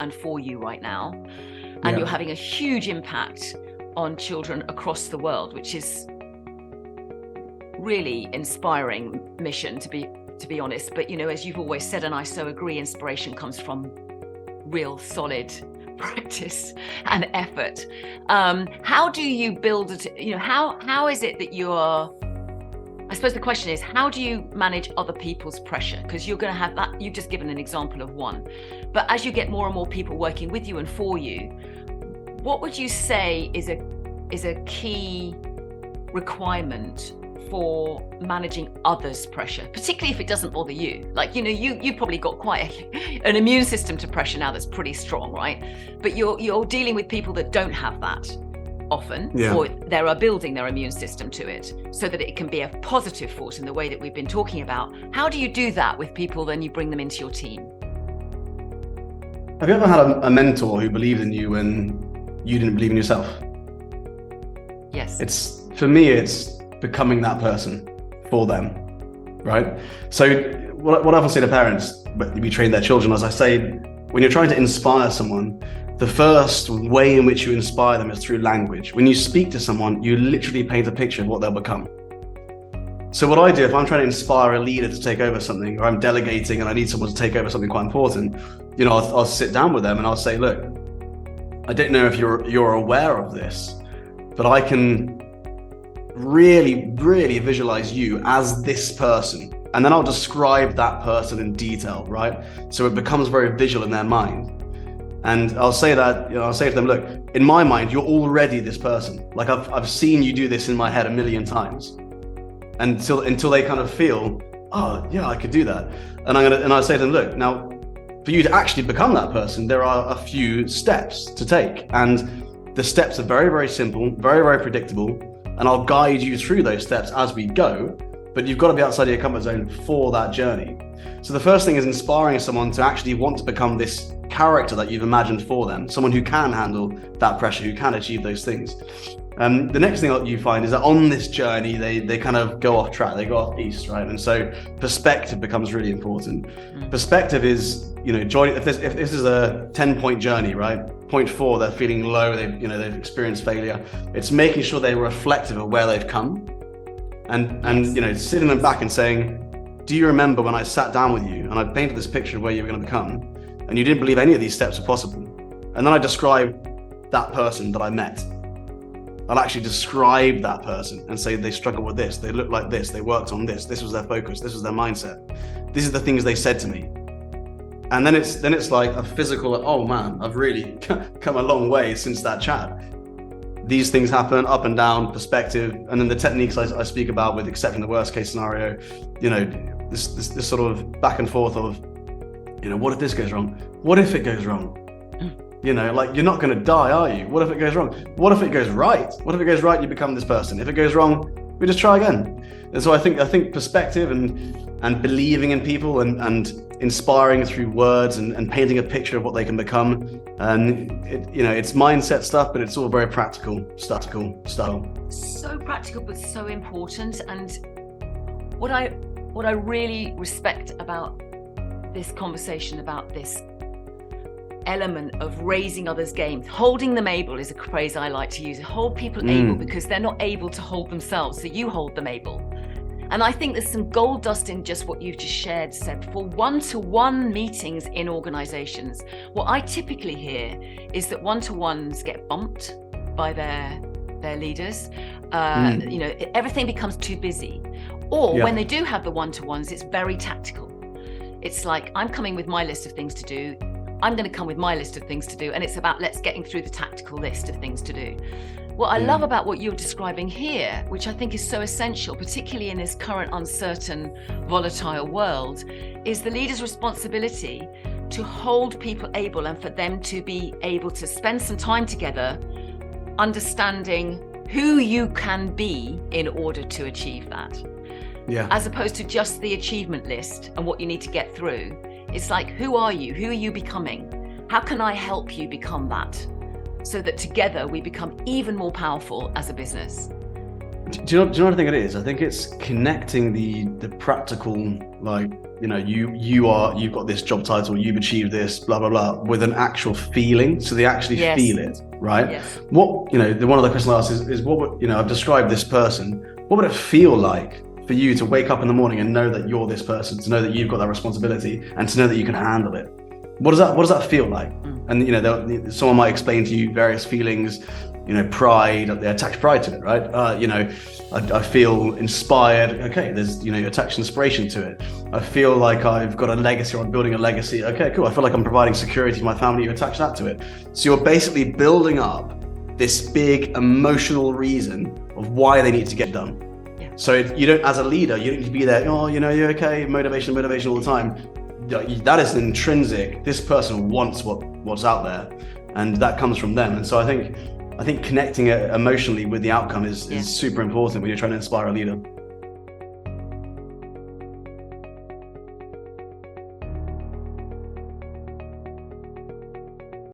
and for you right now. And you're having a huge impact on children across the world, which is really inspiring mission, to be honest. But, as you've always said, and I so agree, inspiration comes from real solid practice and effort. How do you build it? How is it that I suppose the question is, how do you manage other people's pressure? Because you're going to have that. You've just given an example of one. But as you get more and more people working with you and for you, what would you say is a key requirement for managing others' pressure, particularly if it doesn't bother you? Like, you've probably got quite an immune system to pressure now that's pretty strong, right? But you're dealing with people that don't have that often, or they are building their immune system to it so that it can be a positive force in the way that we've been talking about. How do you do that with people then you bring them into your team? Have you ever had a mentor who believed in you when you didn't believe in yourself? Yes. For me, it's becoming that person for them, right? So what I often say to parents, but we train their children, as I say, when you're trying to inspire someone, the first way in which you inspire them is through language. When you speak to someone, you literally paint a picture of what they'll become. So what I do, if I'm trying to inspire a leader to take over something, or I'm delegating and I need someone to take over something quite important, I'll sit down with them and I'll say, look, I don't know if you're aware of this, but I can really, really visualize you as this person. And then I'll describe that person in detail, right? So it becomes very visual in their mind. And I'll say that, I'll say to them, look, in my mind, you're already this person. Like I've seen you do this in my head a million times. Until they kind of feel, oh yeah, I could do that. And I say to them, look, now for you to actually become that person, there are a few steps to take. And the steps are very, very simple, very, very predictable. And I'll guide you through those steps as we go, but you've got to be outside of your comfort zone for that journey. So the first thing is inspiring someone to actually want to become this character that you've imagined for them, someone who can handle that pressure, who can achieve those things. The next thing that you find is that on this journey, they kind of go off track, they go off east, right? And so perspective becomes really important. Perspective is, if this is a 10-point journey, right? Point 4, they're feeling low, they've experienced failure. It's making sure they're reflective of where they've come and sitting them back and saying, do you remember when I sat down with you and I painted this picture of where you were going to become and you didn't believe any of these steps were possible? And then I describe that person that I met. I'll actually describe that person and say they struggle with this, they look like this, they worked on this was their focus, this was their mindset, these are the things they said to me. And then it's like a physical, oh man, I've really come a long way since that chat. These things happen, up and down, perspective, and then the techniques I speak about with accepting the worst case scenario, this sort of back and forth of, what if this goes wrong? What if it goes wrong? You're not going to die, are you? What if it goes wrong? What if it goes right? What if it goes right, you become this person? If it goes wrong, we just try again. And so I think perspective and believing in people and inspiring through words and painting a picture of what they can become. And it's mindset stuff, but it's all very practical stuff. So practical, but so important. And what I really respect about this conversation, about this element of raising others' game, holding them able is a phrase I like to use. Hold people able because they're not able to hold themselves, so you hold them able. And I think there's some gold dust in just what you've just shared, Seb. For one-to-one meetings in organizations, what I typically hear is that one-to-ones get bumped by their leaders. Everything becomes too busy. Or when they do have the one-to-ones, it's very tactical. It's like, I'm coming with my list of things to do. I'm going to come with my list of things to do. And it's about let's getting through the tactical list of things to do. What I love about what you're describing here, which I think is so essential, particularly in this current uncertain, volatile world, is the leader's responsibility to hold people able and for them to be able to spend some time together understanding who you can be in order to achieve that. Yeah. As opposed to just the achievement list and what you need to get through. It's like, who are you? Who are you becoming? How can I help you become that? So that together we become even more powerful as a business. Do you know what I think it is? I think it's connecting the practical, like, you know, you've got this job title, you've achieved this, blah blah blah, with an actual feeling, so they actually feel it, right? Yes. What, you know, one of the questions I asked is what would, you know, I've described this person, what would it feel like for you to wake up in the morning and know that you're this person, to know that you've got that responsibility, and to know that you can handle it? What does that feel like? And, you know, someone might explain to you various feelings, you know, pride, they attach pride to it, right? You know, I feel inspired. Okay, there's, you know, you attach inspiration to it. I feel like I've got a legacy, or I'm building a legacy. Okay, cool. I feel like I'm providing security to my family. You attach that to it. So you're basically building up this big emotional reason of why they need to get done. Yeah. So you don't, as a leader, you don't need to be there, oh, you know, you're okay, motivation all the time. That is intrinsic. This person wants what's out there, and that comes from them. And so I think connecting it emotionally with the outcome is super important when you're trying to inspire a leader.